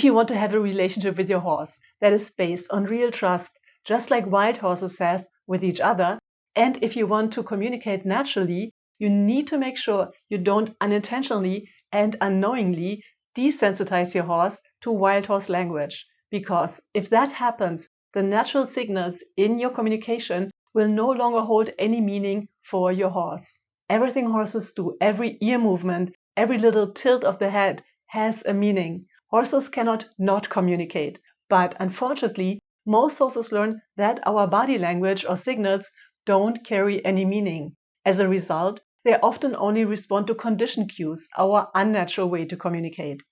you want to have a relationship with your horse that is based on real trust, just like wild horses have with each other, and if you want to communicate naturally, you need to make sure you don't unintentionally and unknowingly desensitize your horse to wild horse language. Because if that happens, the natural signals in your communication will no longer hold any meaning for your horse. Everything horses do, every ear movement, every little tilt of the head has a meaning. Horses cannot not communicate, but unfortunately, most horses learn that our body language or signals don't carry any meaning. As a result, they often only respond to condition cues, our unnatural way to communicate.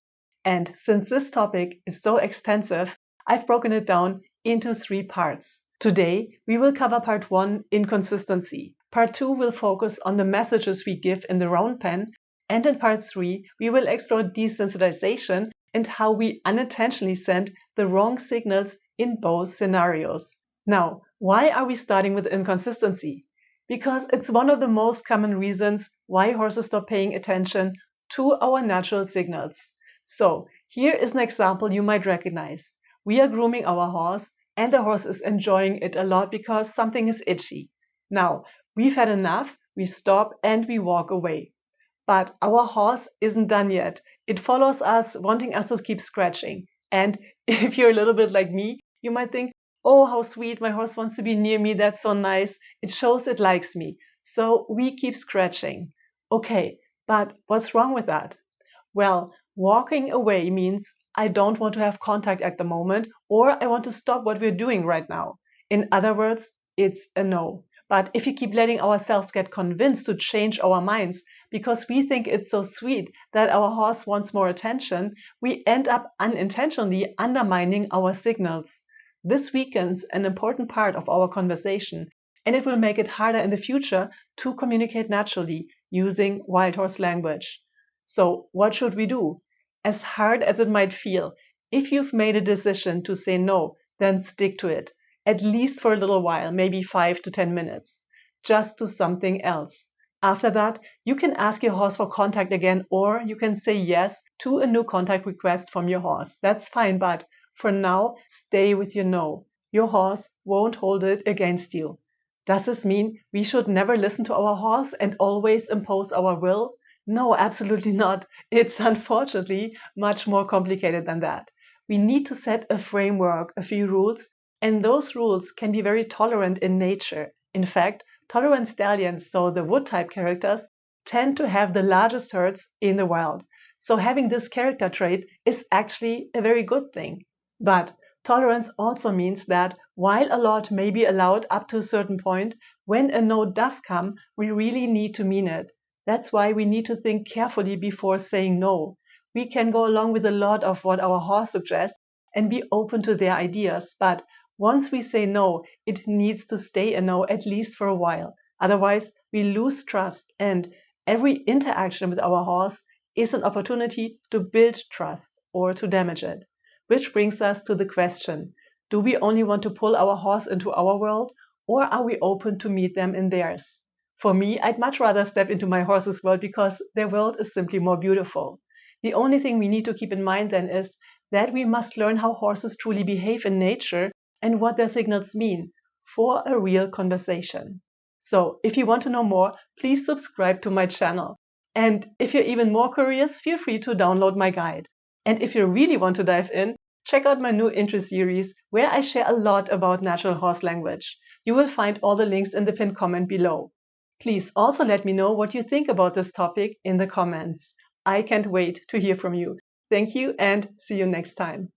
And since this topic is so extensive, I've broken it down into 3 parts. Today, we will cover part 1, inconsistency. Part 2 will focus on the messages we give in the round pen. And in part 3, we will explore desensitization and how we unintentionally send the wrong signals in both scenarios. Now, why are we starting with inconsistency? Because it's one of the most common reasons why horses stop paying attention to our natural signals. So, here is an example you might recognize. We are grooming our horse, and the horse is enjoying it a lot because something is itchy. Now, we've had enough, we stop and we walk away. But our horse isn't done yet. It follows us, wanting us to keep scratching. And if you're a little bit like me, you might think, oh, how sweet, my horse wants to be near me, that's so nice. It shows it likes me. So we keep scratching. Okay, but what's wrong with that? Well, walking away means I don't want to have contact at the moment, or I want to stop what we're doing right now. In other words, it's a no. But if we keep letting ourselves get convinced to change our minds because we think it's so sweet that our horse wants more attention, we end up unintentionally undermining our signals. This weakens an important part of our conversation, and it will make it harder in the future to communicate naturally using wild horse language. So, what should we do? As hard as it might feel, if you've made a decision to say no, then stick to it. At least for a little while, maybe 5 to 10 minutes. Just do something else. After that, you can ask your horse for contact again, or you can say yes to a new contact request from your horse. That's fine, but for now, stay with your no. Your horse won't hold it against you. Does this mean we should never listen to our horse and always impose our will? No, absolutely not. It's unfortunately much more complicated than that. We need to set a framework, a few rules, and those rules can be very tolerant in nature. In fact, tolerant stallions, so the wood-type characters, tend to have the largest herds in the wild. So having this character trait is actually a very good thing. But tolerance also means that while a lot may be allowed up to a certain point, when a no does come, we really need to mean it. That's why we need to think carefully before saying no. We can go along with a lot of what our horse suggests and be open to their ideas, but once we say no, it needs to stay a no at least for a while. Otherwise, we lose trust, and every interaction with our horse is an opportunity to build trust or to damage it. Which brings us to the question, do we only want to pull our horse into our world, or are we open to meet them in theirs? For me, I'd much rather step into my horse's world because their world is simply more beautiful. The only thing we need to keep in mind then is that we must learn how horses truly behave in nature and what their signals mean for a real conversation. So, if you want to know more, please subscribe to my channel. And if you're even more curious, feel free to download my guide. And if you really want to dive in, check out my new intro series where I share a lot about natural horse language. You will find all the links in the pinned comment below. Please also let me know what you think about this topic in the comments. I can't wait to hear from you. Thank you and see you next time.